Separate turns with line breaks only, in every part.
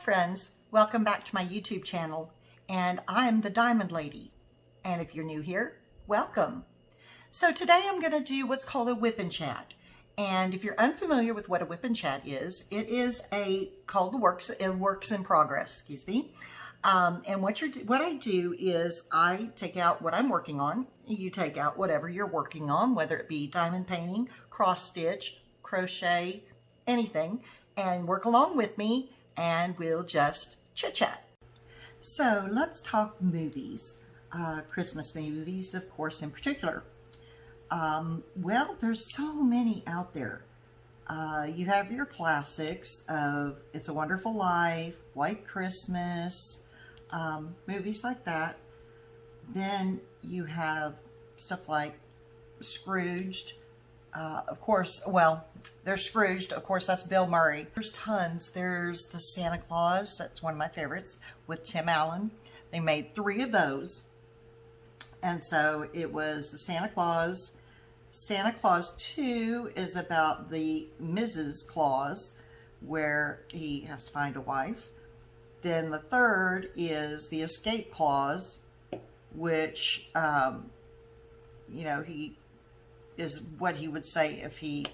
friends, welcome back to my YouTube channel, and I'm the Diamond Lady. And if you're new here, welcome. So today I'm going to do what's called a whip and chat. And if you're unfamiliar with what a whip and chat is, it is called a works in progress, excuse me. And what I do is I take out what I'm working on. You take out whatever you're working on, whether it be diamond painting, cross stitch, crochet, anything, and work along with me, and we'll just chit chat. So let's talk movies, Christmas movies, of course, in particular. Well, there's so many out there. You have your classics of It's a Wonderful Life, White Christmas, movies like that. Then you have stuff like Scrooged. Of course, well, there's Scrooged. Of course, that's Bill Murray. There's tons. There's the Santa Claus. That's one of my favorites with Tim Allen. They made 3 of those. And so it was the Santa Claus. Santa Claus 2 is about the Mrs. Claus, where he has to find a wife. Then the 3rd is the Escape Claus, which, you know, he is what he would say if he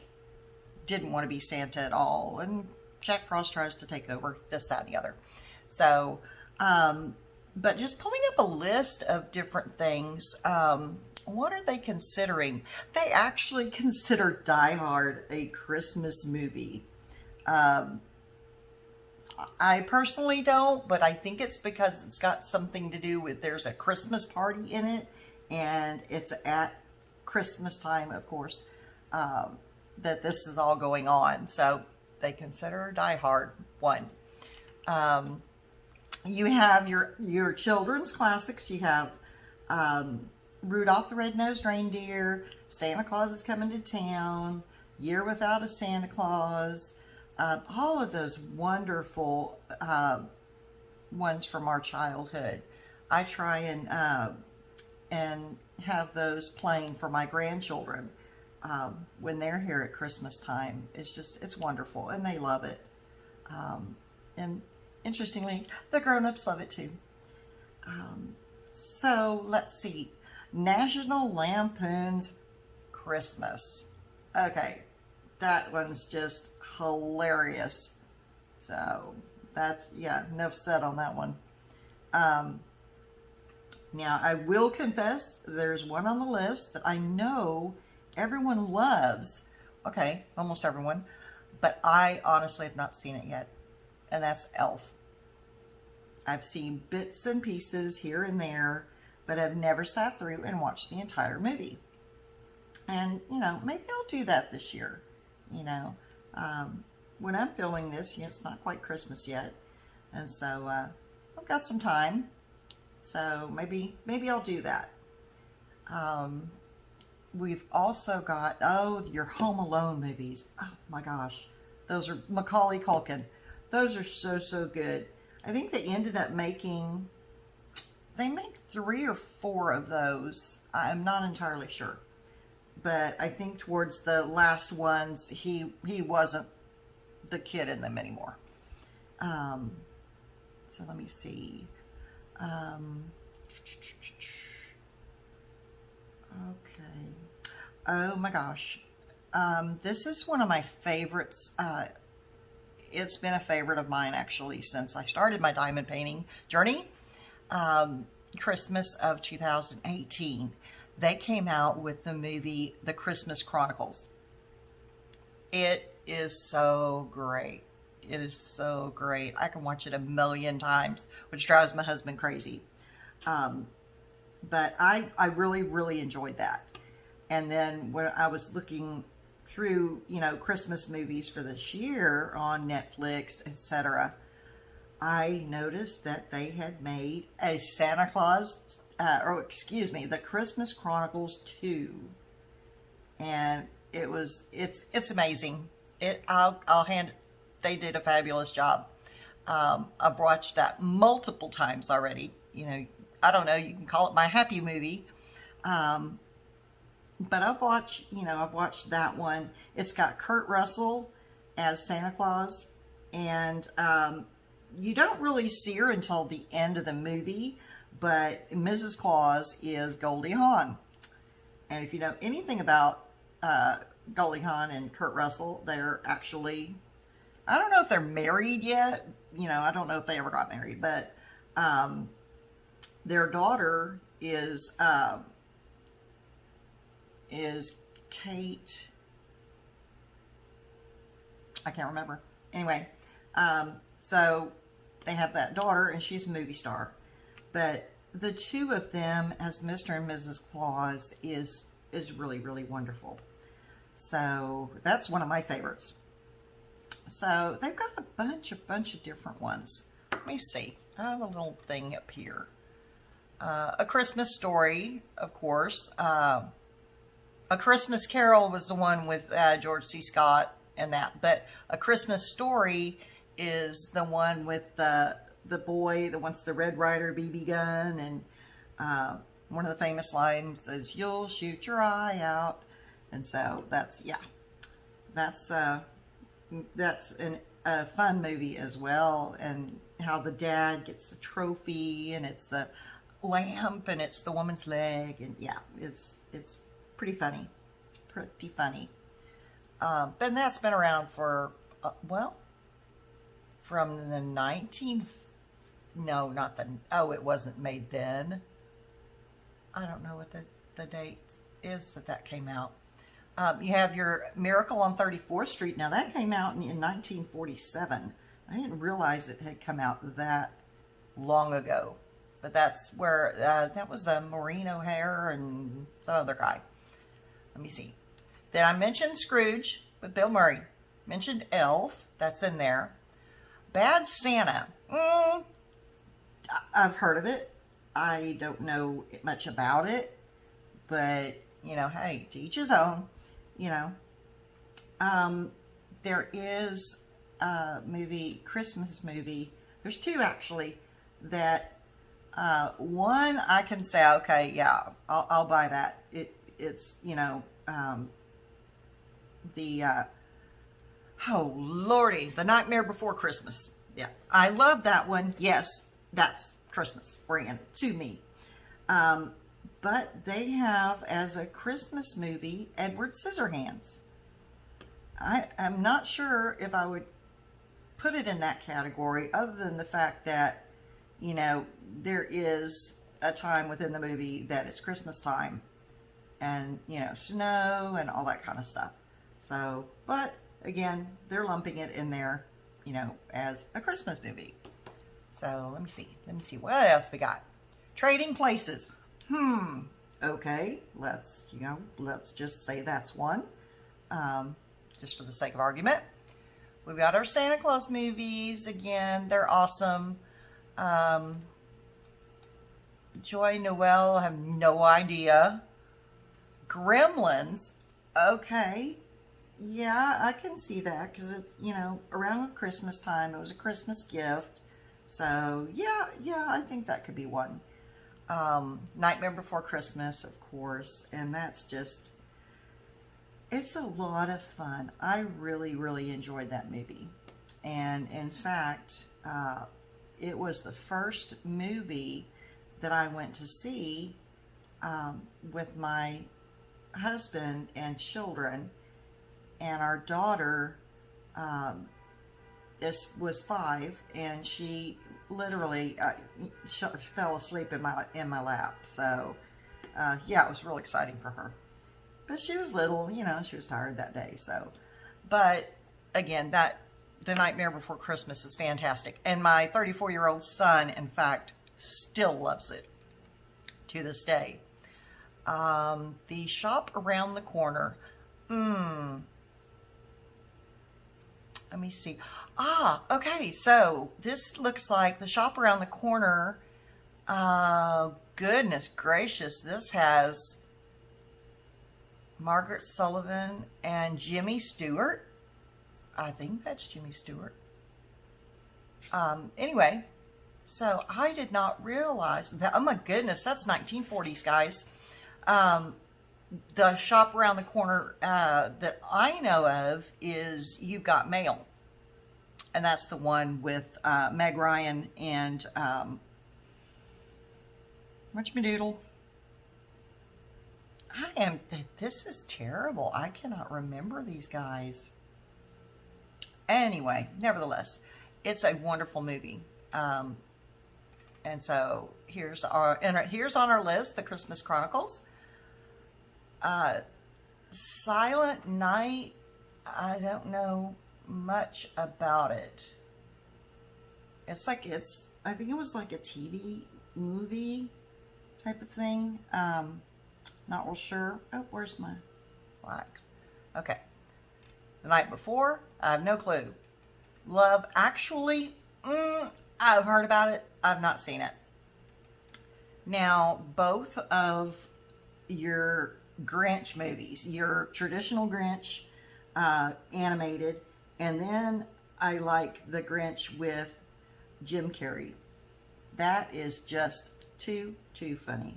didn't want to be Santa at all. And Jack Frost tries to take over, this, that, and the other. So, but just pulling up a list of different things, what are they considering? They actually consider Die Hard a Christmas movie. I personally don't, but I think it's because it's got something to do with there's a Christmas party in it, and it's at Christmas time, of course, that this is all going on. So they consider Die Hard one. You have your children's classics. You have Rudolph the Red-Nosed Reindeer, Santa Claus is Coming to Town, Year Without a Santa Claus, all of those wonderful ones from our childhood. I try and have those playing for my grandchildren when they're here at Christmas time. It's wonderful, and they love it. And interestingly, the grown-ups love it too. So let's see. National Lampoon's Christmas. Okay, that one's just hilarious. So that's, yeah, enough said on that one. Now, I will confess, there's one on the list that I know everyone loves. Okay, almost everyone. But I honestly have not seen it yet. And that's Elf. I've seen bits and pieces here and there, but I've never sat through and watched the entire movie. And, you know, maybe I'll do that this year. You know, when I'm filming this, you know, it's not quite Christmas yet. And so I've got some time. So maybe I'll do that. We've also got, your Home Alone movies. Oh my gosh. Those are Macaulay Culkin. Those are so good. I think they ended up making, they make 3 or 4 of those. I'm not entirely sure. But I think towards the last ones, he wasn't the kid in them anymore. So let me see. Okay. Oh my gosh. This is one of my favorites. It's been a favorite of mine actually since I started my diamond painting journey. Christmas of 2018. They came out with the movie The Christmas Chronicles. It is so great. It is so great. I can watch it a million times, which drives my husband crazy. But I really enjoyed that. And then when I was looking through, you know, Christmas movies for this year on Netflix, etc., I noticed that they had made a Santa Claus, The Christmas Chronicles 2. And it's amazing. I'll hand it. They did a fabulous job. I've watched that multiple times already. You know, I don't know, you can call it my happy movie. But I've watched that one. It's got Kurt Russell as Santa Claus, and you don't really see her until the end of the movie, but Mrs. Claus is Goldie Hawn. And if you know anything about Goldie Hawn and Kurt Russell, they're actually, I don't know if they're married yet. You know, I don't know if they ever got married, but their daughter is Kate. I can't remember. Anyway, so they have that daughter, and she's a movie star. But the two of them as Mr. and Mrs. Claus is really, really wonderful. So that's one of my favorites. So they've got a bunch of different ones. Let me see. I have a little thing up here. A Christmas Story, of course. A Christmas Carol was the one with George C. Scott and that. But A Christmas Story is the one with the boy that wants the Red Ryder BB gun. And one of the famous lines is, "You'll shoot your eye out." And so that's, yeah. That's a fun movie as well. And how the dad gets the trophy, and it's the lamp, and it's the woman's leg. And yeah, it's pretty funny. It's pretty funny. But that's been around for, well, from the it wasn't made then. I don't know what the date is that came out. You have your Miracle on 34th Street. Now, that came out in 1947. I didn't realize it had come out that long ago. But that's where, that was Maureen O'Hare and some other guy. Let me see. Then I mentioned Scrooge with Bill Murray. Mentioned Elf. That's in there. Bad Santa. I've heard of it. I don't know much about it. But, you know, hey, to each his own. You know, there is a movie, Christmas movie. There's two actually that, one I can say, okay, yeah, I'll buy that. It's, you know, oh Lordy, The Nightmare Before Christmas. Yeah, I love that one. Yes, that's Christmas oriented to me. But they have, as a Christmas movie, Edward Scissorhands. I'm not sure if I would put it in that category, other than the fact that, you know, there is a time within the movie that it's Christmas time. And, you know, snow and all that kind of stuff. So, but, again, they're lumping it in there, you know, as a Christmas movie. So, let me see. What else we got? Trading Places. Okay, let's just say that's one, just for the sake of argument. We've got our Santa Claus movies. Again, they're awesome. Joy Noel, I have no idea. Gremlins, okay. Yeah, I can see that, because it's, you know, around Christmas time. It was a Christmas gift. So, yeah, I think that could be one. Nightmare Before Christmas, of course, and that's just, it's a lot of fun. I really, really enjoyed that movie. And in fact, it was the first movie that I went to see with my husband and children, and our daughter was 5, and she literally fell asleep in my lap. So yeah, it was real exciting for her. But she was little, you know, she was tired that day. So, but again, The Nightmare Before Christmas is fantastic, and my 34-year-old son, in fact, still loves it to this day. The Shop Around the Corner. Let me see. Okay, so this looks like The Shop Around the Corner. Goodness gracious, this has Margaret Sullivan and Jimmy Stewart. I think that's Jimmy Stewart. Anyway, so I did not realize that. Oh my goodness, that's 1940s, guys. The Shop Around the Corner that I know of is You've Got Mail. And that's the one with Meg Ryan and whatchamadoodle. This is terrible. I cannot remember these guys. Anyway, nevertheless, it's a wonderful movie. And so here's on our list, The Christmas Chronicles. Silent Night, I don't know much about it. I think it was like a TV movie type of thing. Not real sure. Oh, where's my flags? Okay. The Night Before, I have no clue. Love Actually, I've heard about it. I've not seen it. Now, both of your Grinch movies, your traditional Grinch animated, and then I like the Grinch with Jim Carrey. That is just too funny.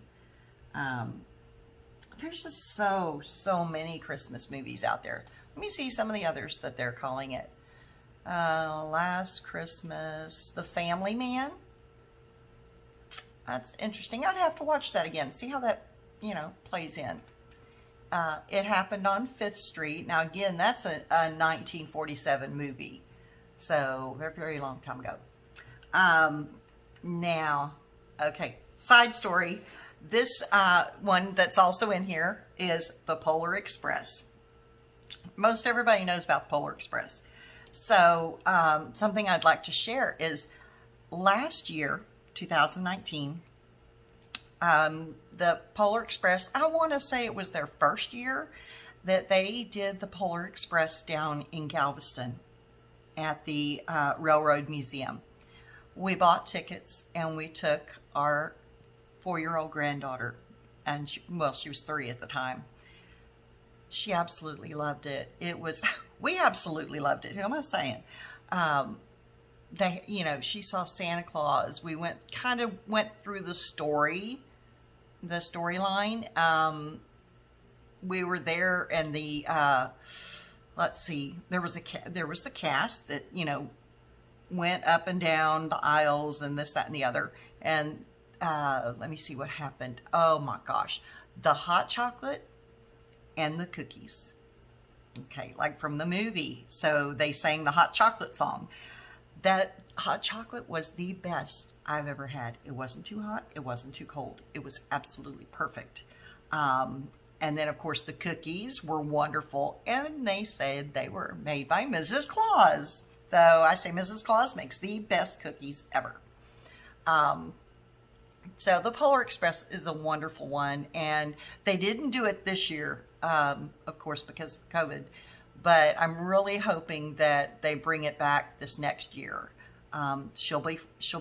There's just so many Christmas movies out there. Let me see some of the others that they're calling it. Last Christmas, The Family Man. That's interesting. I'd have to watch that again, see how that, plays in. It Happened on 5th Street. Now, again, that's a 1947 movie. So, very, very long time ago. Now, okay, side story. This one that's also in here is The Polar Express. Most everybody knows about the Polar Express. So, something I'd like to share is last year, 2019, the Polar Express, I want to say it was their first year that they did the Polar Express down in Galveston at the Railroad Museum. We bought tickets and we took our 4-year-old granddaughter, and she was 3 at the time. She absolutely loved it. We absolutely loved it. Who am I saying? She saw Santa Claus. We went through the storyline. We were there, and let's see, there was the cast that, went up and down the aisles and this, that, and the other. And let me see what happened. Oh my gosh. The hot chocolate and the cookies. Okay, like from the movie. So they sang the hot chocolate song. That hot chocolate was the best I've ever had. It wasn't too hot. It wasn't too cold. It was absolutely perfect. And then, of course, the cookies were wonderful. And they said they were made by Mrs. Claus. So I say Mrs. Claus makes the best cookies ever. So the Polar Express is a wonderful one. And they didn't do it this year, of course, because of COVID. But I'm really hoping that they bring it back this next year. She'll be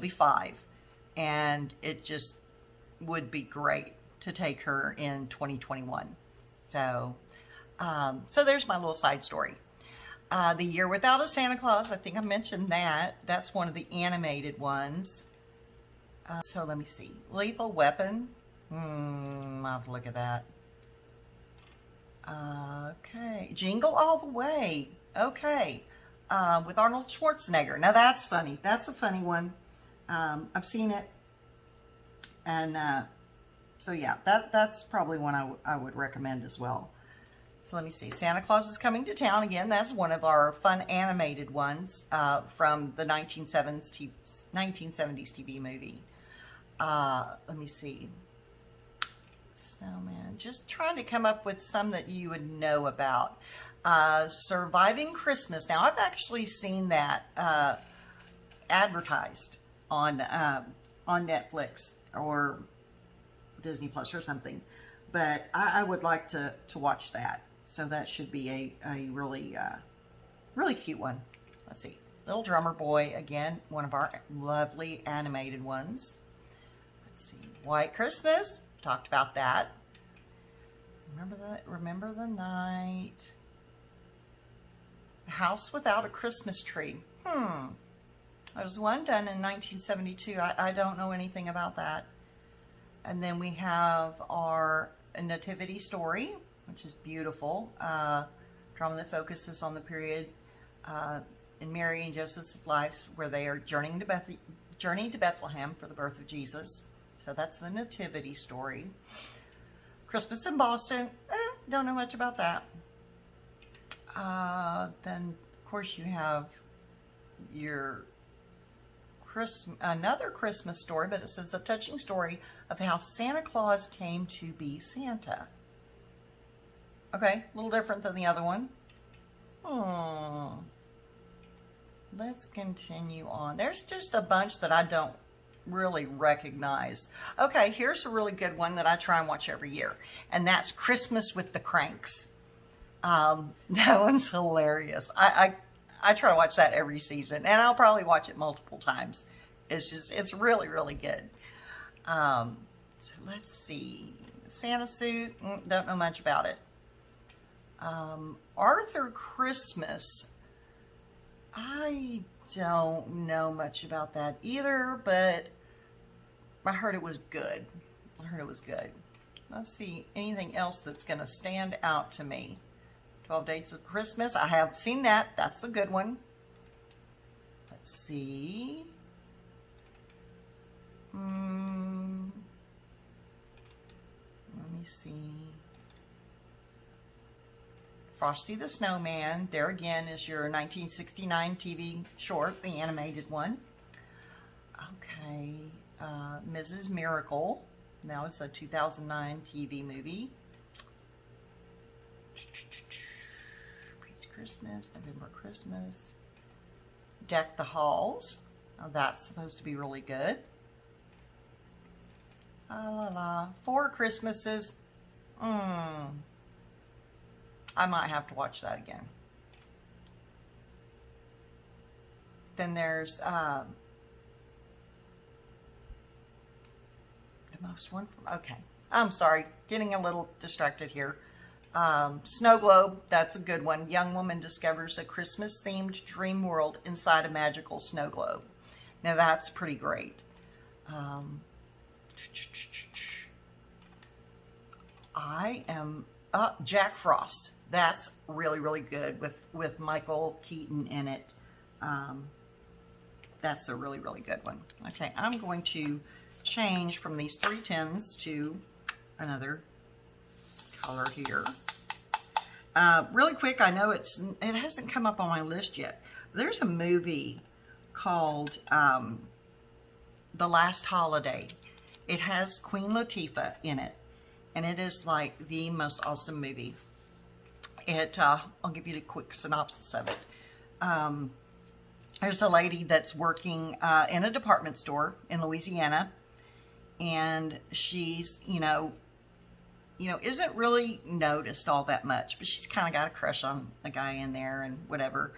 5. And it just would be great to take her in 2021. So there's my little side story. The Year Without a Santa Claus, I think I mentioned that. That's one of the animated ones. So let me see. Lethal Weapon. I'll have to look at that. Okay. Jingle All the Way. Okay. With Arnold Schwarzenegger. Now that's funny. That's a funny one. I've seen it. And so yeah, that's probably one I would recommend as well. So let me see. Santa Claus is Coming to Town. Again, that's one of our fun animated ones from the 1970s TV movie. Let me see. Snowman. Just trying to come up with some that you would know about. Surviving Christmas. Now, I've actually seen that advertised on Netflix or Disney Plus or something. But I would like to watch that. So that should be a really, really cute one. Let's see. Little Drummer Boy, again, one of our lovely animated ones. Let's see. White Christmas. Talked about that. Remember the Night. House Without a Christmas Tree. There was one done in 1972. I don't know anything about that. And then we have our Nativity Story, which is beautiful. Drama that focuses on the period in Mary and Joseph's lives, where they are journeying to Bethlehem for the birth of Jesus. So that's the nativity story. Christmas in Boston, don't know much about that. Then, of course, you have your another Christmas story, but it says a touching story of how Santa Claus came to be Santa. Okay, a little different than the other one. Let's continue on. There's just a bunch that I don't really recognize. Okay, here's a really good one that I try and watch every year, and that's Christmas with the Cranks. That one's hilarious. I try to watch that every season, and I'll probably watch it multiple times. It's really, really good. So let's see. Santa suit, don't know much about it. Arthur Christmas, I don't know much about that either, but I heard it was good. Let's see, anything else that's going to stand out to me. 12 Dates of Christmas, I have seen that. That's a good one. Let's see. Let me see. Frosty the Snowman, there again is your 1969 TV short, the animated one. Okay, Mrs. Miracle, now it's a 2009 TV movie. Christmas, November Christmas. Deck the Halls, now that's supposed to be really good. Four Christmases, I might have to watch that again. Then there's the most one from, okay, I'm sorry, getting a little distracted here. Snow Globe, that's a good one. Young woman discovers a Christmas-themed dream world inside a magical snow globe. Now that's pretty great. Jack Frost. That's really, really good with Michael Keaton in it. That's a really, really good one. Okay, I'm going to change from these 310s to another color here. Really quick, I know it hasn't come up on my list yet. There's a movie called The Last Holiday. It has Queen Latifah in it, and it is like the most awesome movie. I'll give you a quick synopsis of it. There's a lady that's working in a department store in Louisiana, and she's, isn't really noticed all that much, but she's kind of got a crush on a guy in there and whatever.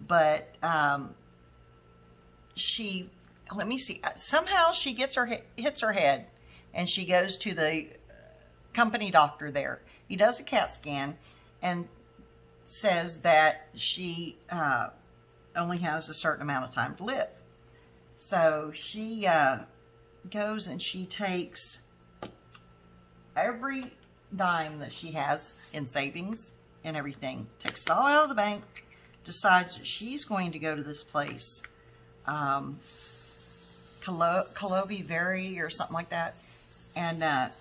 But somehow she hits her head, and she goes to the company doctor there. He does a CAT scan and says that she only has a certain amount of time to live. So she goes and she takes every dime that she has in savings and everything, takes it all out of the bank, decides that she's going to go to this place, Calovi Veri or something like that, and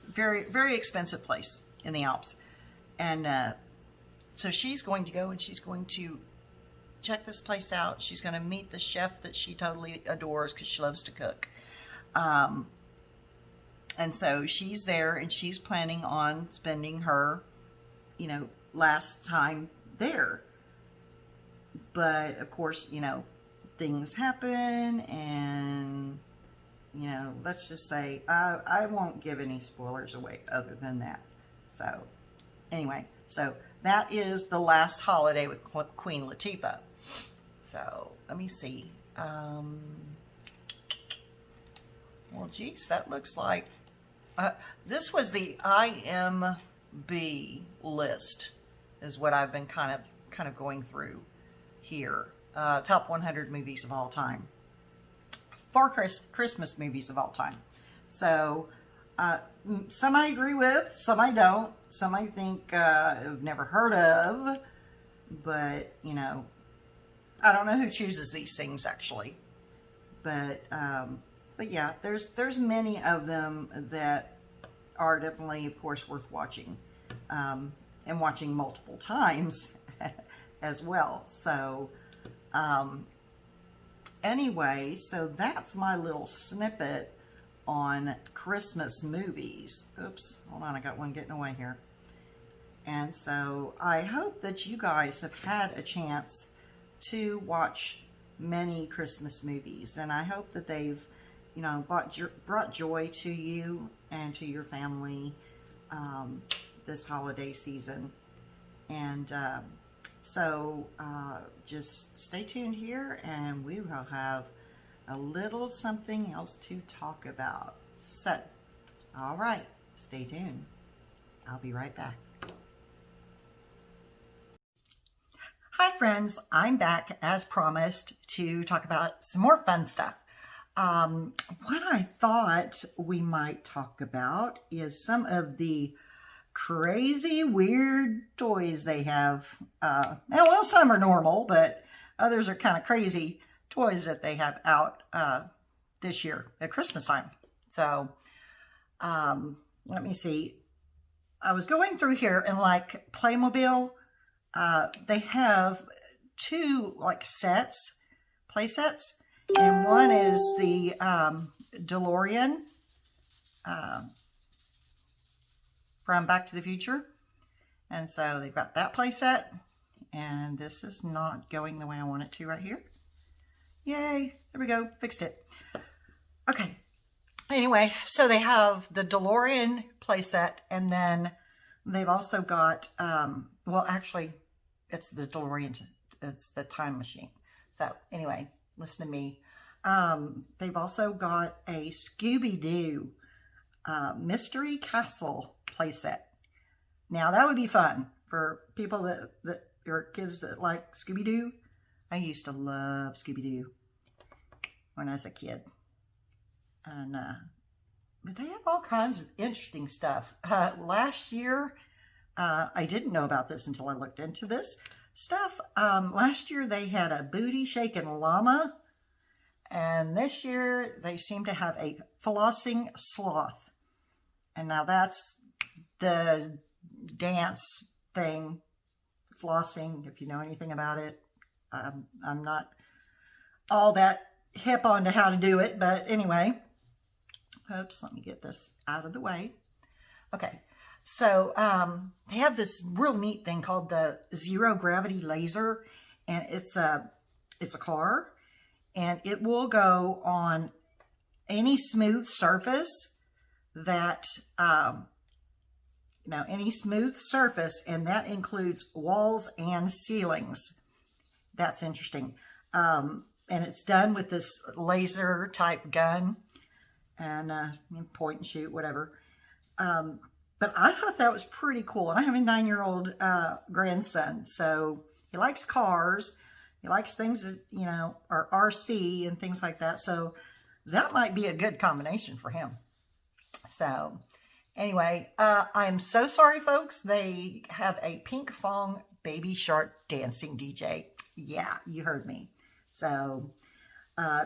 very, very expensive place in the Alps. And so she's going to go and she's going to check this place out. She's going to meet the chef that she totally adores because she loves to cook. And so she's there and she's planning on spending her, last time there. But of course, things happen, and, let's just say, I won't give any spoilers away other than that. So anyway, so that is The Last Holiday with Queen Latifah. So let me see. Well, geez, that looks like this was the IMB list, is what I've been kind of going through here. Top 100 movies of all time. 4 Christmas movies of all time. So some I agree with, some I don't, some I think I've never heard of, but I don't know who chooses these things actually, but yeah, there's many of them that are definitely, of course, worth watching, and watching multiple times as well. So anyway, so that's my little snippet on Christmas movies. Oops, hold on, I got one getting away here. And so I hope that you guys have had a chance to watch many Christmas movies, and I hope that they've, you know, brought joy to you and to your family this holiday season. And so just stay tuned here, and we will have a little something else to talk about. So, all right, stay tuned. I'll be right back. Hi friends, I'm back as promised to talk about some more fun stuff. What I thought we might talk about is some of the crazy, weird toys they have. Well, some are normal, but others are kind of crazy toys that they have out this year at Christmas time. So, let me see. I was going through here, and like Playmobil, they have two like sets, play sets, and one is the DeLorean from Back to the Future. And so they've got that play set, and this is not going the way I want it to right here. Yay, there we go, fixed it. Okay, anyway, so they have the DeLorean play set, and then they've also got, well, actually, it's the DeLorean, it's the time machine. So anyway, listen to me. They've also got a Scooby-Doo Mystery Castle playset. Now that would be fun for people that are kids that like Scooby-Doo. I used to love Scooby-Doo when I was a kid. And but they have all kinds of interesting stuff. Last year, I didn't know about this until I looked into this stuff. Last year they had a booty shaking llama, and this year they seem to have a flossing sloth. And now that's the dance thing, flossing, if you know anything about it. I'm not all that hip on to how to do it, but anyway. Oops, let me get this out of the way. Okay. So they have this real neat thing called the zero gravity laser, and it's a car, and it will go on any smooth surface that any smooth surface, and that includes walls and ceilings. That's interesting. And it's done with this laser type gun, and point and shoot, whatever. But I thought that was pretty cool. And I have a 9-year-old grandson, so he likes cars. He likes things that, you know, are RC and things like that. So that might be a good combination for him. So anyway, I'm so sorry, folks. They have a Pink Fong Baby Shark dancing DJ. Yeah, you heard me. So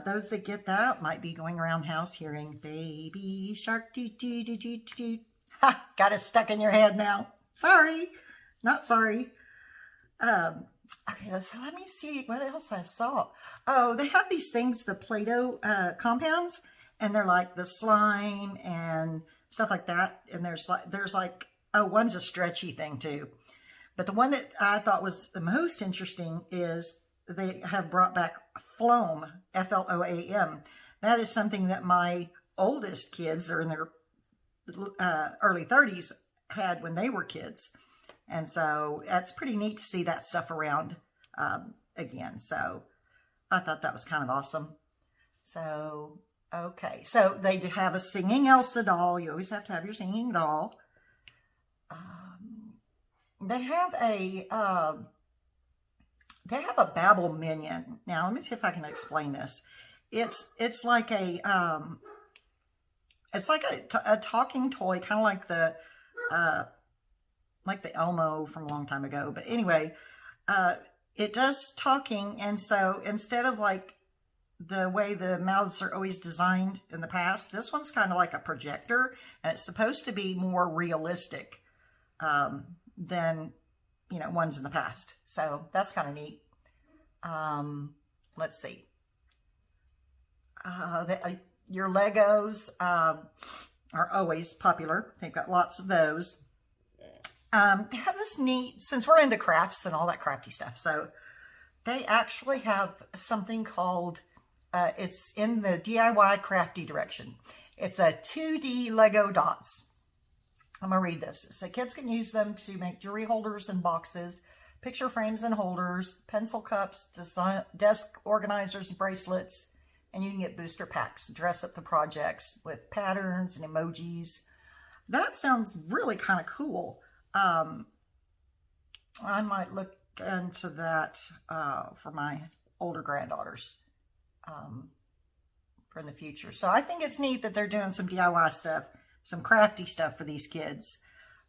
those that get that might be going around the house hearing Baby Shark doo doo doo doo doo. Ha! Got it stuck in your head now. Sorry. Not sorry. Okay, so let me see what else I saw. Oh, they have these things, the Play-Doh compounds, and they're like the slime and stuff like that. And there's like, oh, one's a stretchy thing too. But the one that I thought was the most interesting is they have brought back Floam, F-L-O-A-M. That is something that my oldest kids, they're in their early 30s, had when they were kids. And so that's pretty neat to see that stuff around again. So I thought that was kind of awesome. So, okay. So they have a singing Elsa doll. You always have to have your singing doll. They have a Babble Minion. Now, let me see if I can explain this. It's like a talking toy, kind of like the Elmo from a long time ago. But anyway, it does talking. And so instead of like the way the mouths are always designed in the past, this one's kind of like a projector, and it's supposed to be more realistic than, you know, ones in the past. So that's kind of neat. Let's see. Your Legos are always popular. They've got lots of those. They have this neat, since we're into crafts and all that crafty stuff, so they actually have something called, it's in the DIY crafty direction. It's a 2D Lego dots. I'm going to read this. So kids can use them to make jewelry holders and boxes, picture frames and holders, pencil cups, desk organizers and bracelets, and you can get booster packs, dress up the projects with patterns and emojis. That sounds really kind of cool. I might look into that for my older granddaughters for the future. So I think it's neat that they're doing some DIY stuff, some crafty stuff for these kids.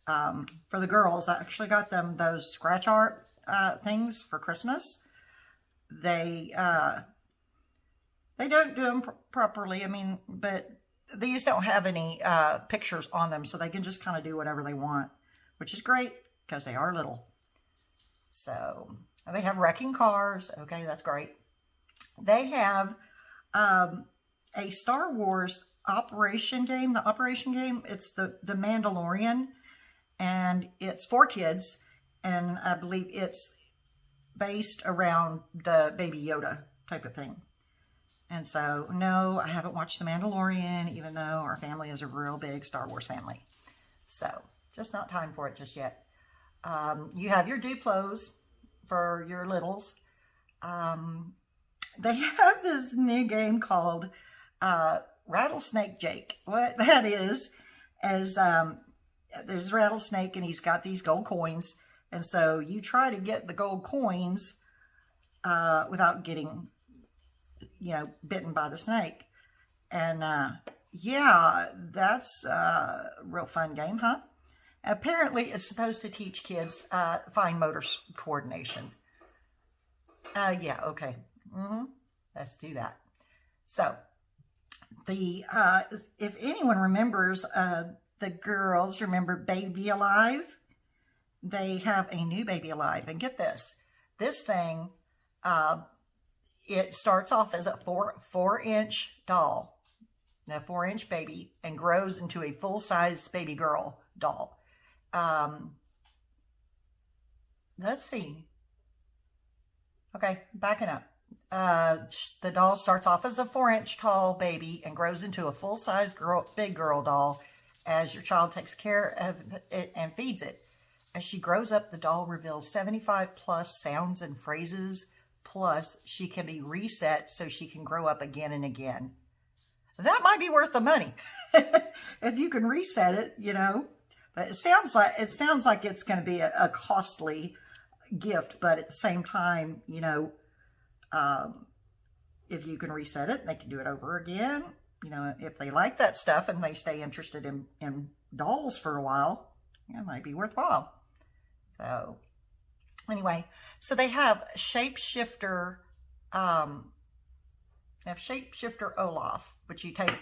For the girls, I actually got them those scratch art things for Christmas. They don't do them properly, I mean, but these don't have any pictures on them, so they can just kind of do whatever they want, which is great because they are little. So they have wrecking cars. Okay, that's great. They have a Star Wars Operation game. The Operation game, it's the Mandalorian, and it's for kids, and I believe it's based around the Baby Yoda type of thing. And so, no, I haven't watched The Mandalorian, even though our family is a real big Star Wars family. So, just not time for it just yet. You have your Duplos for your littles. They have this new game called Rattlesnake Jake. What that is there's Rattlesnake, and he's got these gold coins. And so you try to get the gold coins without getting, you know, bitten by the snake. And yeah, that's a real fun game, huh? Apparently, it's supposed to teach kids fine motor coordination. Yeah, okay. Let's do that. So, the if anyone remembers, the girls remember Baby Alive. They have a new Baby Alive, and get this. This thing, it starts off as a four-inch doll, a 4-inch baby, and grows into a full-size baby girl doll. Let's see. Okay, backing up. The doll starts off as a 4-inch tall baby and grows into a full-size big girl doll as your child takes care of it and feeds it. As she grows up, the doll reveals 75 plus sounds and phrases, plus she can be reset so she can grow up again and again. That might be worth the money if you can reset it, you know. But it sounds like it's going to be a costly gift, but at the same time, you know, if you can reset it, they can do it over again. You know, if they like that stuff and they stay interested in dolls for a while, it might be worthwhile. So anyway, so they have Shapeshifter, Olaf, which you take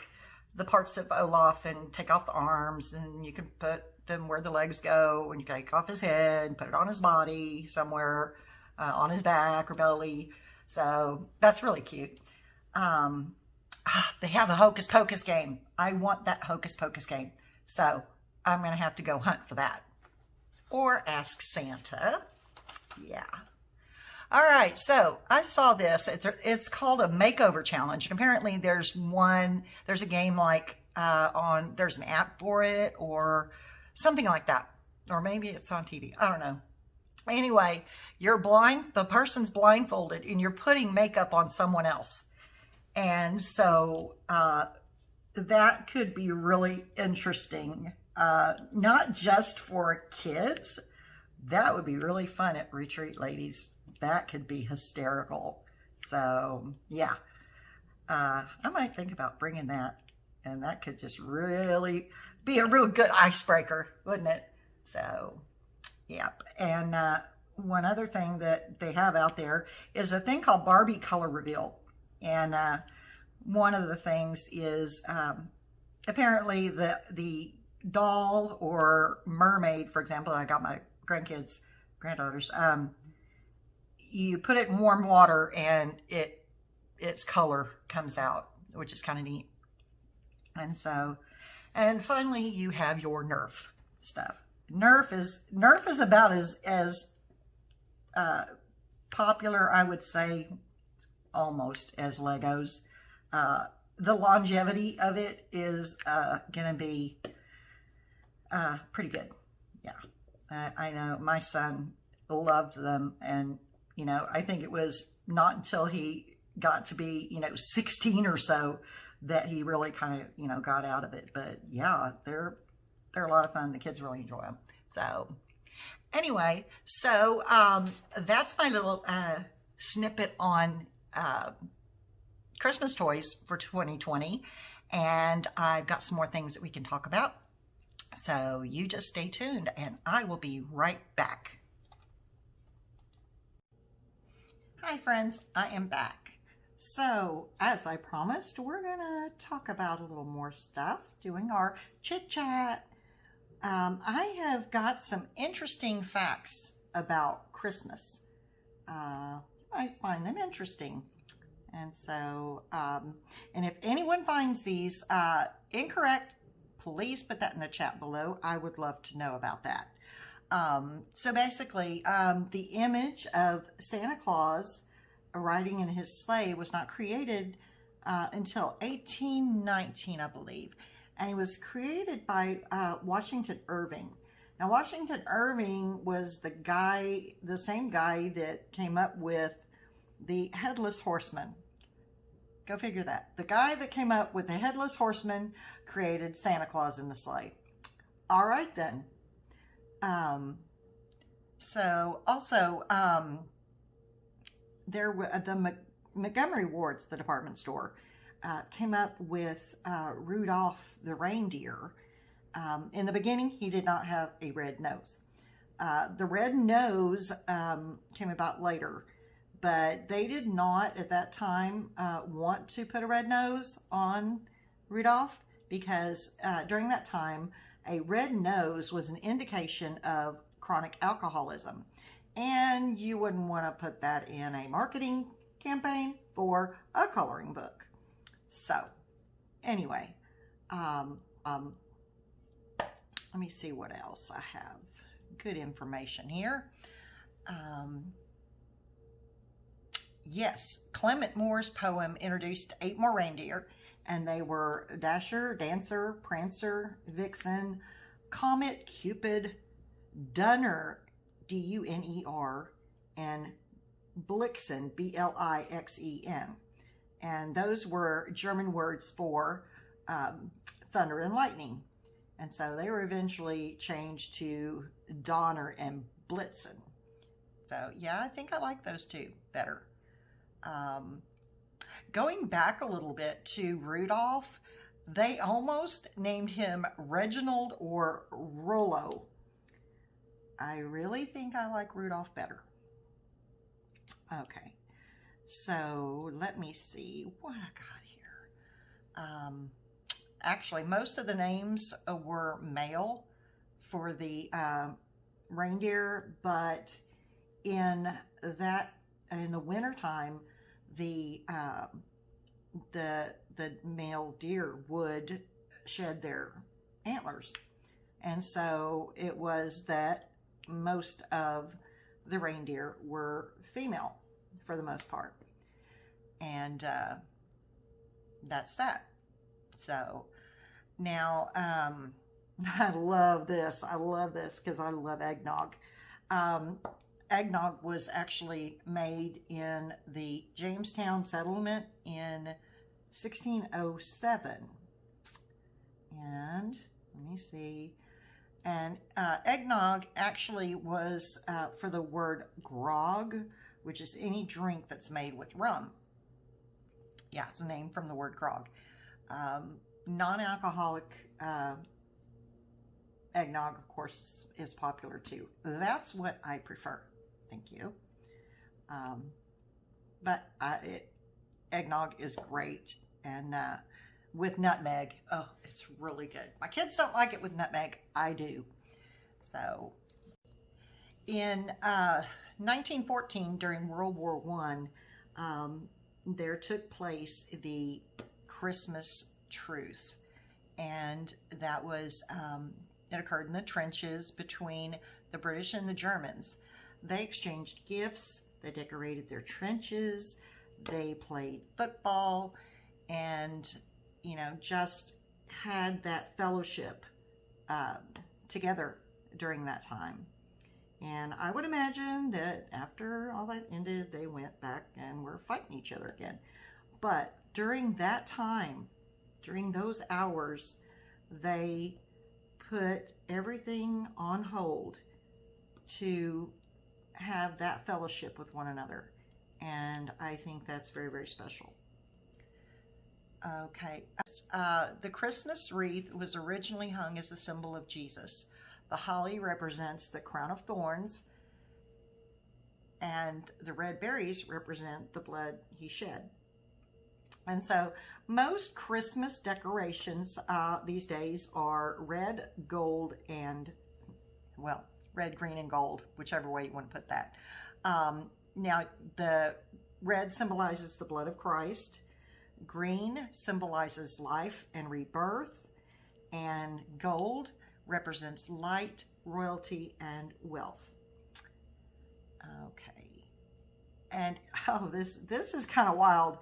the parts of Olaf and take off the arms, and you can put them where the legs go, and you take off his head and put it on his body somewhere, on his back or belly. So that's really cute. They have a Hocus Pocus game. I want that Hocus Pocus game. So I'm going to have to go hunt for that. Or ask Santa. Yeah. All right, so I saw this. It's called a makeover challenge. And apparently there's a game like there's an app for it or something like that. Or maybe it's on TV. I don't know. Anyway, the person's blindfolded and you're putting makeup on someone else. And so that could be really interesting. Not just for kids. That would be really fun at retreat, ladies. That could be hysterical. So, yeah. I might think about bringing that. And that could just really be a real good icebreaker, wouldn't it? So, yep. And one other thing that they have out there is a thing called Barbie Color Reveal. And one of the things is apparently the doll or mermaid, for example, I got my granddaughters, you put it in warm water and its color comes out, which is kind of neat. And so, and finally you have your Nerf stuff. Nerf is about as popular, I would say, almost as Legos. The longevity of it is gonna be pretty good. Yeah, I know my son loved them, and you know, I think it was not until he got to be, you know, 16 or so that he really kind of, you know, got out of it. But yeah, they're a lot of fun. The kids really enjoy them. So anyway, so that's my little snippet on Christmas toys for 2020. And I've got some more things that we can talk about. So you just stay tuned and I will be right back. Hi friends, I am back. So as I promised, we're gonna talk about a little more stuff, doing our chit chat. I have got some interesting facts about Christmas. You might find them interesting. And so, and if anyone finds these incorrect, please put that in the chat below. I would love to know about that. So basically, the image of Santa Claus riding in his sleigh was not created until 1819, I believe. And it was created by Washington Irving. Now, Washington Irving was the same guy that came up with the Headless Horseman. Go figure that. The guy that came up with the Headless Horseman created Santa Claus in the sleigh. All right, then. So also, there were the Montgomery Ward's, the department store, came up with Rudolph the reindeer. In the beginning, he did not have a red nose. The red nose came about later, but they did not at that time want to put a red nose on Rudolph because during that time, a red nose was an indication of chronic alcoholism. And you wouldn't want to put that in a marketing campaign for a coloring book. So anyway, let me see what else I have. Good information here. Yes, Clement Moore's poem introduced 8 more reindeer, and they were Dasher, Dancer, Prancer, Vixen, Comet, Cupid, Dunner, D-U-N-E-R, and Blixen, B-L-I-X-E-N. And those were German words for thunder and lightning. And so they were eventually changed to Donner and Blitzen. So yeah, I think I like those two better. Going back a little bit to Rudolph, they almost named him Reginald or Rollo. I really think I like Rudolph better. Okay, so let me see what I got here. Actually, most of the names were male for the reindeer, but in the wintertime, the male deer would shed their antlers, and so it was that most of the reindeer were female for the most part, and that's that. So now I love this because I love eggnog. Eggnog was actually made in the Jamestown settlement in 1607. And let me see. And eggnog actually was for the word grog, which is any drink that's made with rum. Yeah, it's a name from the word grog. Non-alcoholic eggnog, of course, is popular too. That's what I prefer. thank you. But eggnog is great, and with nutmeg, oh, it's really good. My kids don't like it with nutmeg. I do. So, in 1914, during World War I, there took place the Christmas truce, and that was it occurred in the trenches between the British and the Germans. They exchanged gifts, they decorated their trenches, they played football, and, you know, just had that fellowship together during that time. And I would imagine that after all that ended, they went back and were fighting each other again. But during that time, during those hours, they put everything on hold to have that fellowship with one another. And I think that's very, very special. Okay, the Christmas wreath was originally hung as a symbol of Jesus. The holly represents the crown of thorns, and the red berries represent the blood he shed. And so most Christmas decorations these days are red, gold, and, well, red, green, and gold, whichever way you want to put that. Now, the red symbolizes the blood of Christ. Green symbolizes life and rebirth. And gold represents light, royalty, and wealth. Okay. And, oh, this is kind of wild.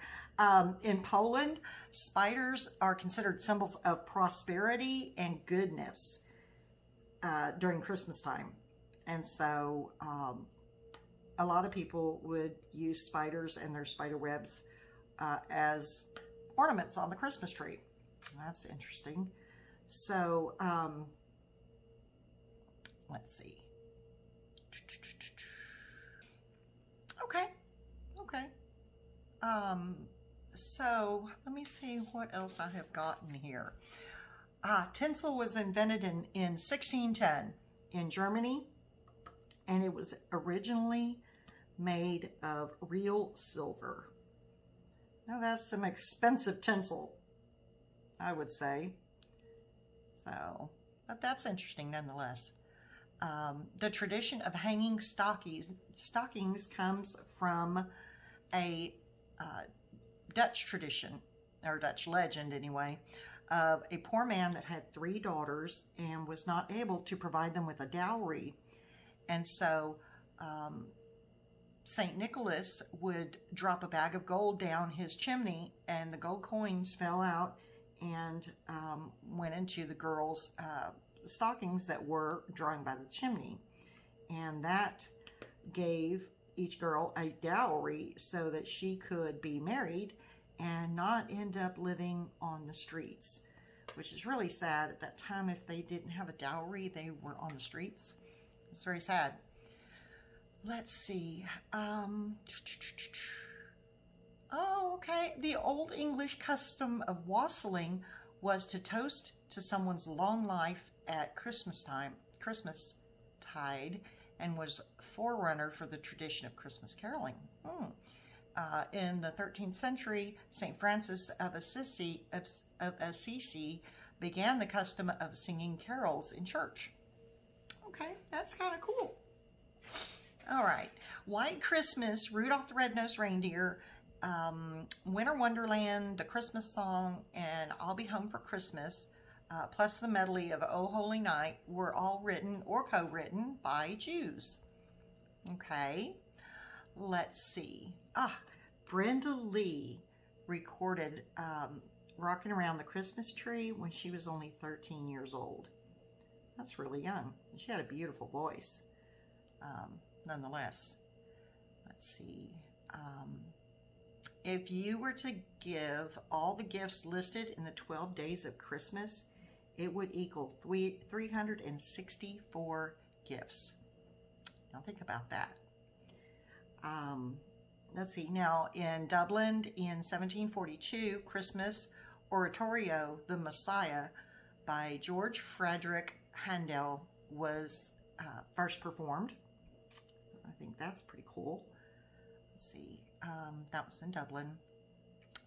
In Poland, spiders are considered symbols of prosperity and goodness during Christmas time. And so a lot of people would use spiders and their spider webs as ornaments on the Christmas tree. That's interesting. So, let's see. Okay. So let me see what else I have gotten here. Tinsel was invented in 1610 in Germany, and it was originally made of real silver. Now that's some expensive tinsel, I would say. So, but that's interesting nonetheless. The tradition of hanging stockings comes from a Dutch tradition, or Dutch legend anyway, of a poor man that had 3 daughters and was not able to provide them with a dowry. And so St. Nicholas would drop a bag of gold down his chimney, and the gold coins fell out and went into the girls' stockings that were drawing by the chimney. And that gave each girl a dowry so that she could be married and not end up living on the streets, which is really sad. At that time, if they didn't have a dowry, they were on the streets. It's very sad. Let's see. Oh, okay. The Old English custom of wassailing was to toast to someone's long life at Christmastide, and was forerunner for the tradition of Christmas caroling. In the 13th century, St. Francis of Assisi began the custom of singing carols in church. Okay, that's kind of cool. All right, White Christmas, Rudolph the Red-Nosed Reindeer, Winter Wonderland, The Christmas Song, and I'll Be Home for Christmas, plus the medley of Oh Holy Night, were all written or co-written by Jews. Okay, let's see. Brenda Lee recorded Rocking Around the Christmas Tree when she was only 13 years old. That's really young. She had a beautiful voice. Nonetheless, let's see. If you were to give all the gifts listed in the 12 days of Christmas, it would equal 364 gifts. Now think about that. Let's see. Now in Dublin in 1742, Christmas oratorio, The Messiah, by George Frederick Handel was first performed. I think that's pretty cool. Let's see, that was in Dublin.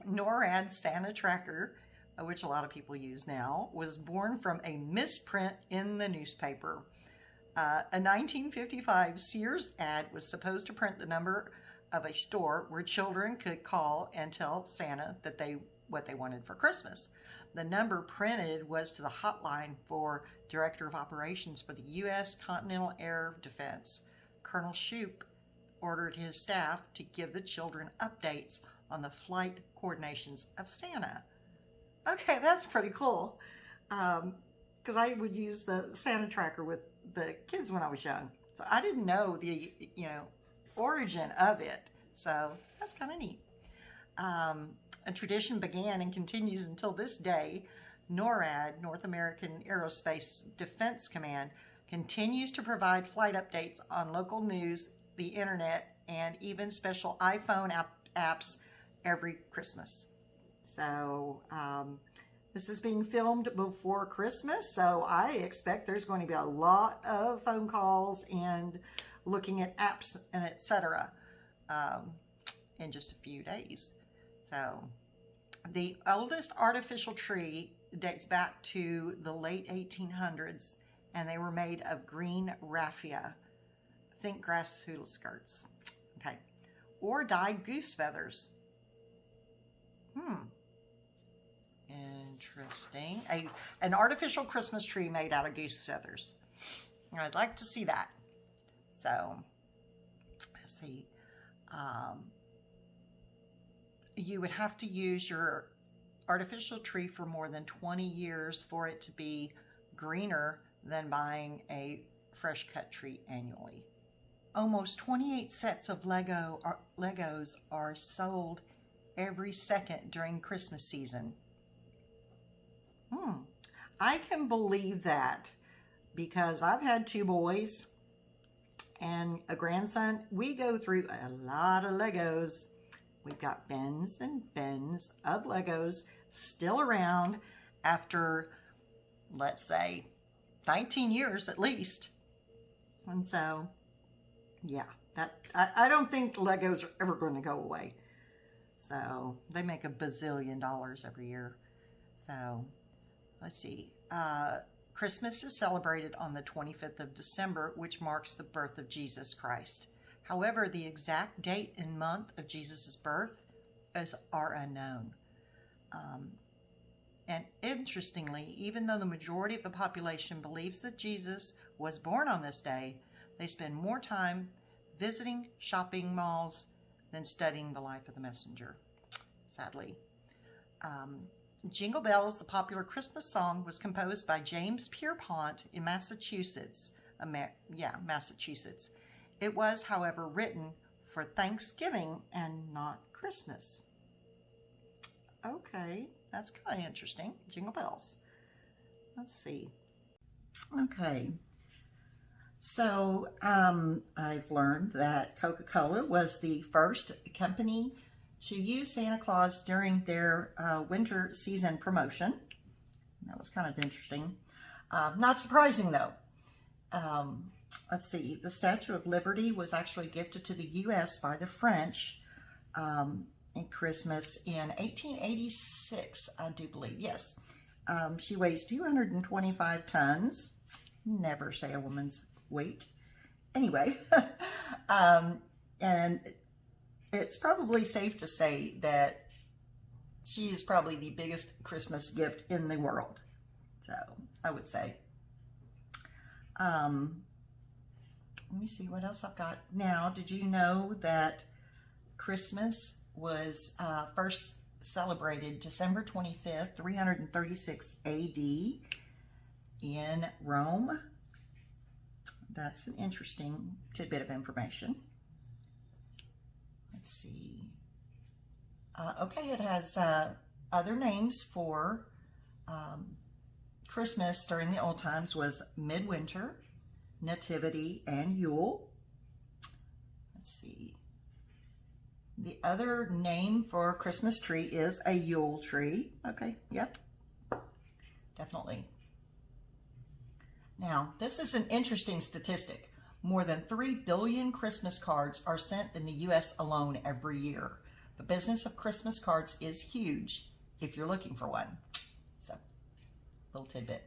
NORAD Santa Tracker, which a lot of people use now, was born from a misprint in the newspaper. A 1955 Sears ad was supposed to print the number of a store where children could call and tell Santa that what they wanted for Christmas. The number printed was to the hotline for Director of Operations for the U.S. Continental Air Defense. Colonel Shoup ordered his staff to give the children updates on the flight coordinations of Santa. Okay, that's pretty cool. Because I would use the Santa Tracker with the kids when I was young. So I didn't know the, origin of it. So that's kind of neat. A tradition began and continues until this day. NORAD, North American Aerospace Defense Command, continues to provide flight updates on local news, the internet, and even special iPhone apps every Christmas. So this is being filmed before Christmas, so I expect there's going to be a lot of phone calls and looking at apps and etc. In just a few days. So the oldest artificial tree dates back to the late 1800s, and they were made of green raffia. Think grass hoodle skirts. Okay. Or dyed goose feathers. Interesting. An artificial Christmas tree made out of goose feathers. I'd like to see that. So, let's see. You would have to use your artificial tree for more than 20 years for it to be greener than buying a fresh cut tree annually. Almost 28 sets of Legos are sold every second during Christmas season. I can believe that because I've had 2 boys and a grandson. We go through a lot of Legos. We've got bins and bins of Legos still around after, let's say, 19 years at least. And so, yeah, I don't think Legos are ever going to go away. So they make $1 bazillion every year. So let's see. Christmas is celebrated on the 25th of December, which marks the birth of Jesus Christ. However, the exact date and month of Jesus' birth are unknown. And interestingly, even though the majority of the population believes that Jesus was born on this day, they spend more time visiting shopping malls than studying the life of the messenger, sadly. Jingle Bells, the popular Christmas song, was composed by James Pierpont in Massachusetts. Massachusetts. It was, however, written for Thanksgiving and not Christmas. Okay, that's kind of interesting. Jingle Bells. Let's see. Okay. So I've learned that Coca-Cola was the first company to use Santa Claus during their winter season promotion. That was kind of interesting. Not surprising, though. Let's see. The Statue of Liberty was actually gifted to the U.S. by the French in Christmas in 1886, I do believe. Yes. She weighs 225 tons. Never say a woman's weight. Anyway, and it's probably safe to say that she is probably the biggest Christmas gift in the world. So I would say. Let me see what else I've got. Now, did you know that Christmas was first celebrated December 25th, 336 AD in Rome? That's an interesting tidbit of information. Let's see. Okay, it has other names for Christmas during the old times was Midwinter, Nativity, and Yule. Let's see. The other name for Christmas tree is a Yule tree. Okay, yep, definitely. Now, this is an interesting statistic. More than 3 billion Christmas cards are sent in the U.S. alone every year. The business of Christmas cards is huge if you're looking for one. So, little tidbit.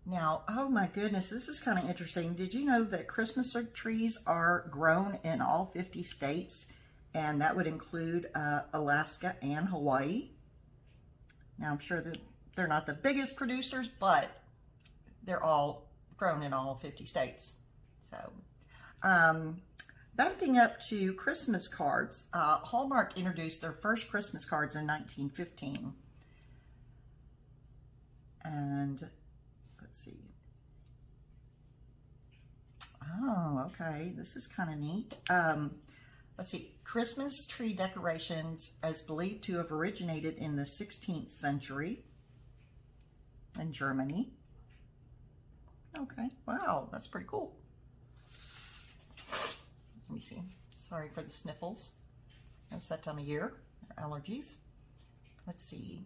Now, oh my goodness, this is kind of interesting. Did you know that Christmas trees are grown in all 50 states? And that would include Alaska and Hawaii. Now, I'm sure that they're not the biggest producers, but they're all grown in all 50 states. So, backing up to Christmas cards, Hallmark introduced their first Christmas cards in 1915. And let's see. Oh, okay. This is kind of neat. Let's see. Christmas tree decorations is believed to have originated in the 16th century in Germany. Okay. Wow, that's pretty cool. Let me see. Sorry for the sniffles. It's that time of year. Allergies. Let's see.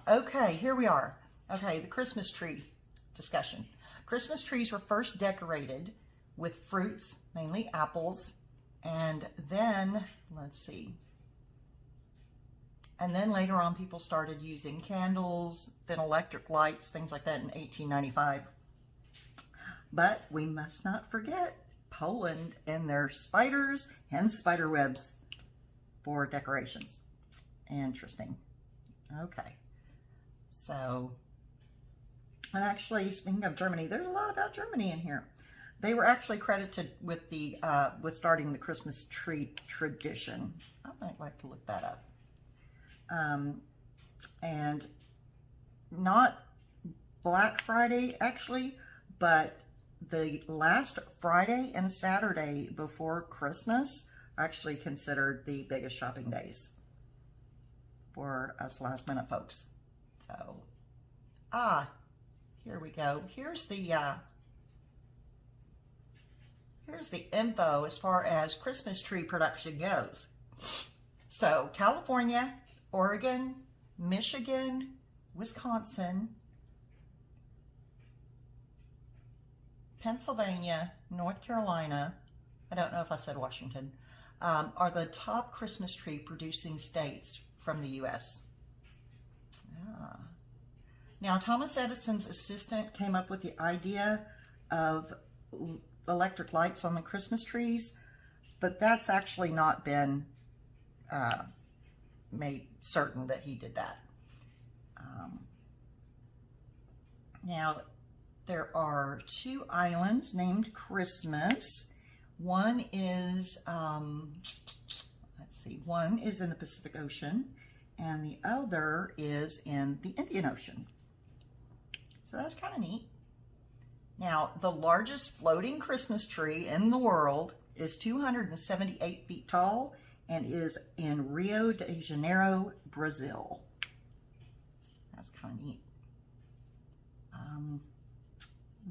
Okay, here we are. Okay, the Christmas tree discussion. Christmas trees were first decorated with fruits, mainly apples, and then, let's see, and then later on people started using candles, then electric lights, things like that in 1895. But we must not forget Poland and their spiders and spider webs for decorations. Interesting. Okay, so, and actually, speaking of Germany, there's a lot about Germany in here. They were actually credited with the with starting the Christmas tree tradition. I might like to look that up. And not Black Friday, actually, but the last Friday and Saturday before Christmas are actually considered the biggest shopping days for us last minute folks. So, here we go. Here's the info as far as Christmas tree production goes. So, California, Oregon, Michigan, Wisconsin, Pennsylvania, North Carolina, I don't know if I said Washington, are the top Christmas tree producing states from the U.S. Now, Thomas Edison's assistant came up with the idea of electric lights on the Christmas trees, but that's actually not been made certain that he did that. Now, there are 2 islands named Christmas. One is, let's see, one is in the Pacific Ocean, and the other is in the Indian Ocean. So that's kind of neat. Now, the largest floating Christmas tree in the world is 278 feet tall and is in Rio de Janeiro, Brazil. That's kind of neat.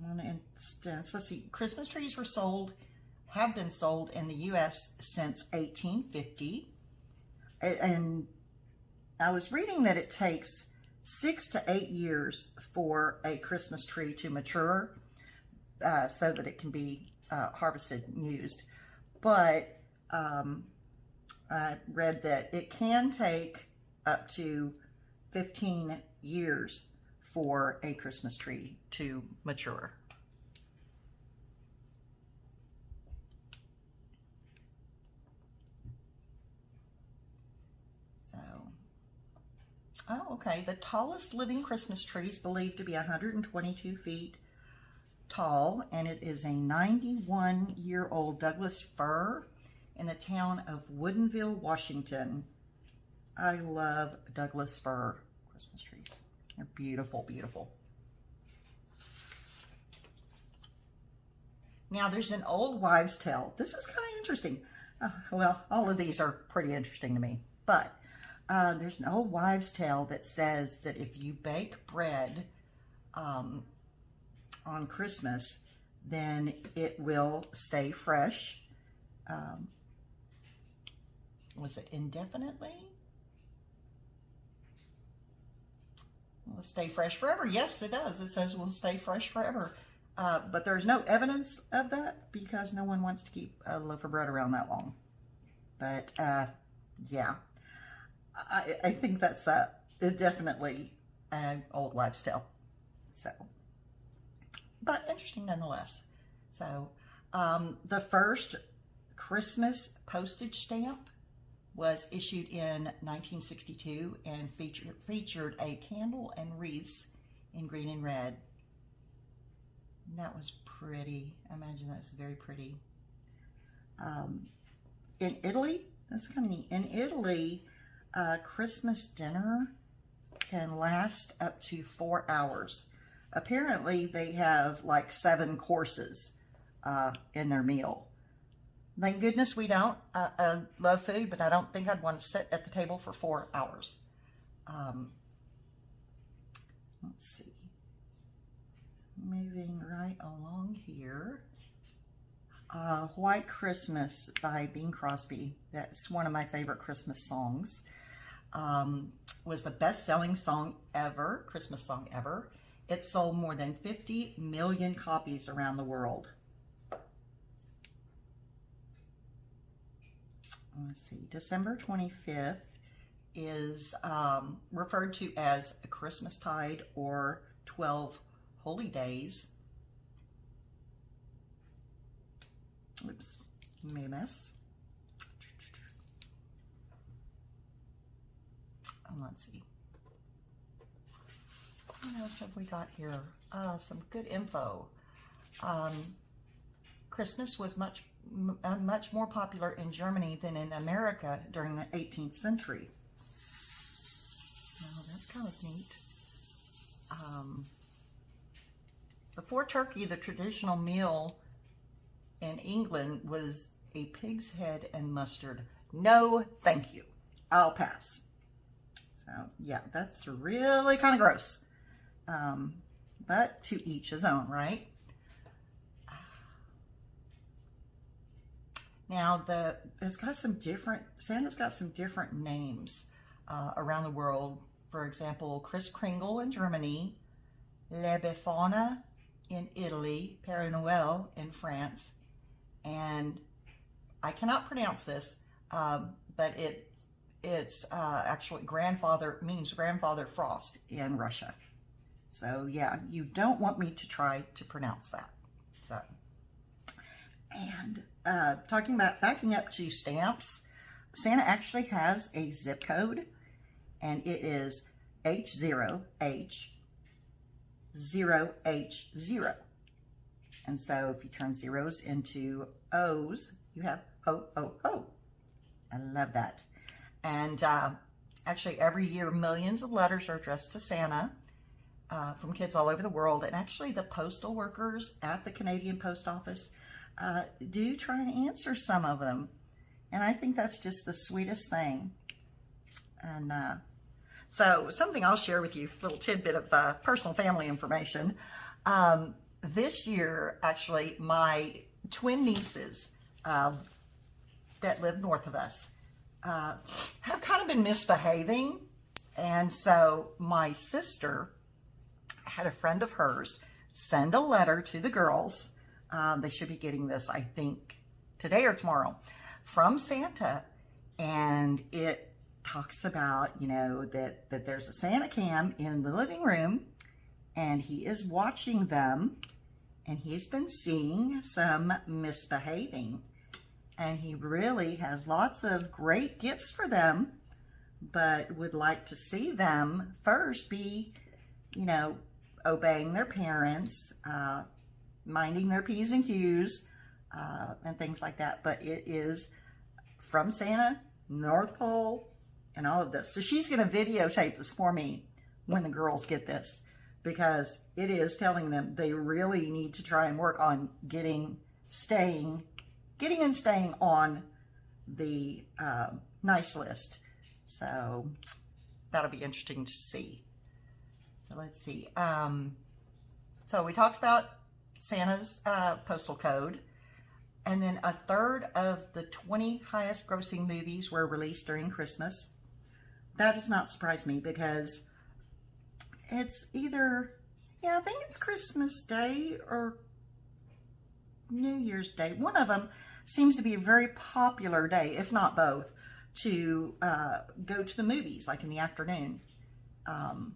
One instance, let's see, Christmas trees have been sold in the U.S. since 1850. And I was reading that it takes 6 to 8 years for a Christmas tree to mature so that it can be harvested and used. But I read that it can take up to 15 years for a Christmas tree to mature. So, oh, okay. The tallest living Christmas tree is believed to be 122 feet tall, and it is a 91-year-old Douglas fir in the town of Woodinville, Washington. I love Douglas fir Christmas trees. They're beautiful, beautiful. Now, there's an old wives' tale. This is kind of interesting. Well, all of these are pretty interesting to me, but there's an old wives' tale that says that if you bake bread on Christmas, then it will stay fresh. Was it indefinitely? Will stay fresh forever? Yes, it does. It says will stay fresh forever. But there's no evidence of that because no one wants to keep a loaf of bread around that long. But yeah, I think that's definitely an old wives' tale. So, but interesting nonetheless. So, the first Christmas postage stamp was issued in 1962 and featured a candle and wreaths in green and red. And that was pretty. I imagine that was very pretty. In Italy, that's kind of neat. In Italy, Christmas dinner can last up to 4 hours. Apparently, they have like 7 courses in their meal. Thank goodness we don't. I love food, but I don't think I'd want to sit at the table for 4 hours. Let's see. Moving right along here. White Christmas by Bing Crosby. That's one of my favorite Christmas songs. Was the best-selling song ever, Christmas song ever. It sold more than 50 million copies around the world. Let's see, December 25th is referred to as a Christmastide or 12 Holy Days. Oops, made a mess. Let's see. What else have we got here? Some good info. Christmas was much more popular in Germany than in America during the 18th century. Now, that's kind of neat. Before turkey, the traditional meal in England was a pig's head and mustard. No, thank you. I'll pass. So, yeah, that's really kind of gross. But to each his own, right? Now, Santa's got some different names around the world. For example, Kris Kringle in Germany, Le Befana in Italy, Père Noël in France, and I cannot pronounce this, but it's actually means grandfather Frost in Russia. So yeah, you don't want me to try to pronounce that. So, and talking about backing up to stamps, Santa actually has a zip code, and it is H0H0H0. And so if you turn zeros into O's, you have ho, ho, ho. I love that. And actually every year, millions of letters are addressed to Santa from kids all over the world. And actually the postal workers at the Canadian Post Office do try and answer some of them. And I think that's just the sweetest thing. And so something I'll share with you, a little tidbit of personal family information. This year, actually, my twin nieces that live north of us have kind of been misbehaving. And so my sister had a friend of hers send a letter to the girls. They should be getting this, I think, today or tomorrow, from Santa. And it talks about, you know, that there's a Santa cam in the living room, and he is watching them, and he's been seeing some misbehaving. And he really has lots of great gifts for them, but would like to see them first be, you know, obeying their parents, minding their P's and Q's, and things like that. But it is from Santa, North Pole, and all of this. So she's going to videotape this for me when the girls get this, because it is telling them they really need to try and work on getting and staying on the nice list. So that'll be interesting to see. So let's see. So we talked about Santa's postal code, and then a third of the 20 highest grossing movies were released during Christmas. That does not surprise me, because It's either, yeah, I think it's Christmas Day or New Year's Day. One of them seems to be a very popular day, if not both, to go to the movies, like in the afternoon. And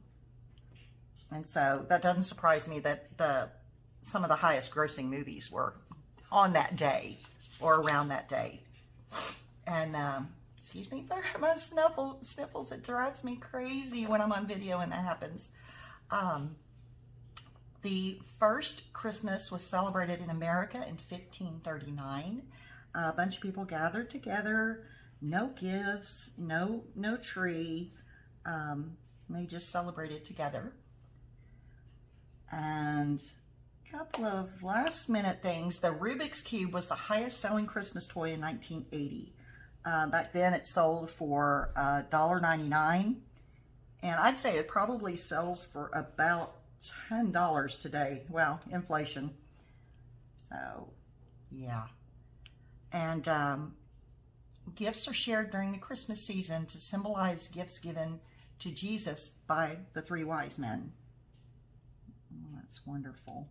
so that doesn't surprise me that some of the highest grossing movies were on that day or around that day. And excuse me for my sniffles. It drives me crazy when I'm on video and that happens. The first Christmas was celebrated in America in 1539. A bunch of people gathered together, no gifts, no tree. They just celebrated together. And a couple of last minute things. The Rubik's Cube was the highest selling Christmas toy in 1980. Back then it sold for $1.99. And I'd say it probably sells for about $10 today. Well, inflation. So, yeah. And gifts are shared during the Christmas season to symbolize gifts given to Jesus by the three wise men. Oh, that's wonderful.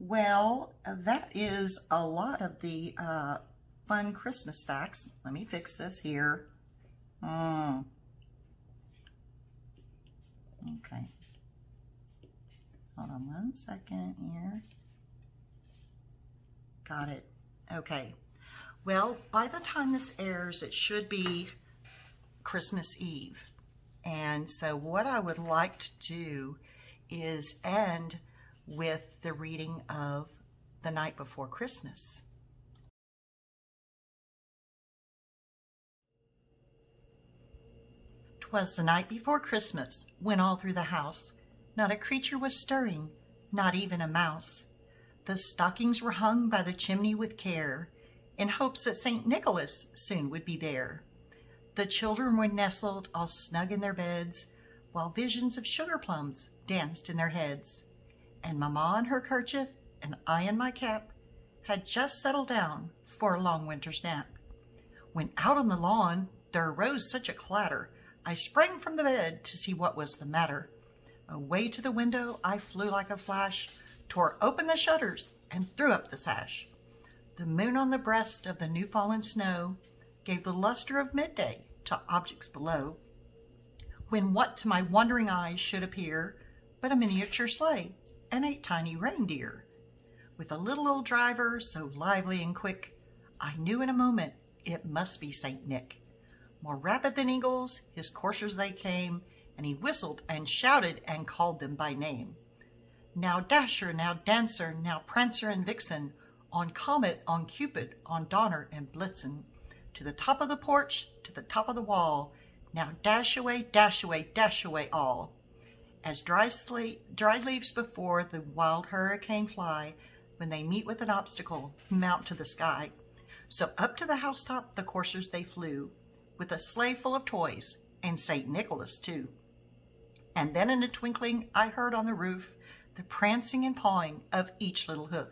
Well, that is a lot of the fun Christmas facts. Let me fix this here. Okay. Hold on one second here. Got it. Okay. Well, by the time this airs, it should be Christmas Eve. And so what I would like to do is end with the reading of The Night Before Christmas. 'Twas the night before Christmas, when all through the house not a creature was stirring, not even a mouse. The stockings were hung by the chimney with care, in hopes that St. Nicholas soon would be there. The children were nestled all snug in their beds, while visions of sugar plums danced in their heads. And Mamma in her kerchief, and I in my cap, had just settled down for a long winter's nap. When out on the lawn there arose such a clatter, I sprang from the bed to see what was the matter. Away to the window I flew like a flash, tore open the shutters, and threw up the sash. The moon on the breast of the new fallen snow gave the luster of midday to objects below, when what to my wondering eyes should appear but a miniature sleigh and 8 tiny reindeer. With a little old driver so lively and quick, I knew in a moment it must be St. Nick. More rapid than eagles, his coursers they came, and he whistled and shouted and called them by name. Now Dasher, now Dancer, now Prancer and Vixen, on Comet, on Cupid, on Donner and Blitzen, to the top of the porch, to the top of the wall, now dash away, dash away, dash away all. As dry leaves before the wild hurricane fly, when they meet with an obstacle, mount to the sky. So up to the housetop the coursers they flew, with a sleigh full of toys, and St. Nicholas too. And then in a twinkling I heard on the roof the prancing and pawing of each little hoof.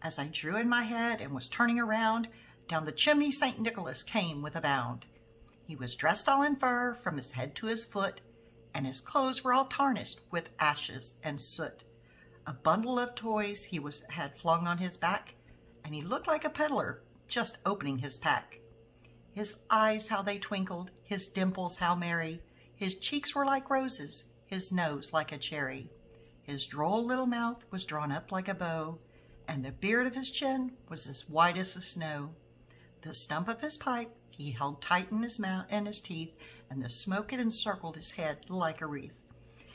As I drew in my head and was turning around, down the chimney St. Nicholas came with a bound. He was dressed all in fur from his head to his foot, and his clothes were all tarnished with ashes and soot. A bundle of toys he had flung on his back, and he looked like a peddler just opening his pack. His eyes how they twinkled, his dimples how merry, his cheeks were like roses, his nose like a cherry. His droll little mouth was drawn up like a bow, and the beard of his chin was as white as the snow. The stump of his pipe he held tight in his mouth and his teeth, and the smoke had encircled his head like a wreath.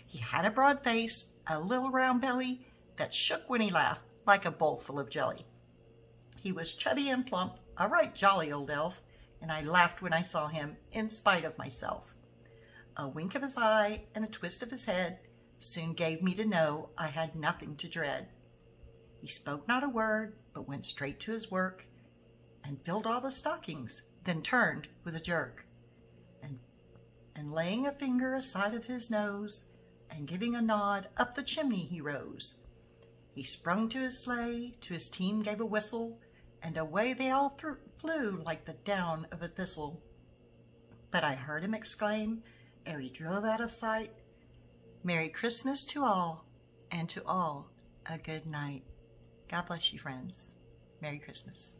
He had a broad face, a little round belly, that shook when he laughed like a bowl full of jelly. He was chubby and plump, a right jolly old elf, and I laughed when I saw him, in spite of myself. A wink of his eye and a twist of his head soon gave me to know I had nothing to dread. He spoke not a word, but went straight to his work, and filled all the stockings, then turned with a jerk. And laying a finger aside of his nose, and giving a nod, up the chimney he rose. He sprung to his sleigh, to his team gave a whistle, and away they all flew like the down of a thistle. But I heard him exclaim, ere he drove out of sight, Merry Christmas to all, and to all a good night. God bless you, friends. Merry Christmas.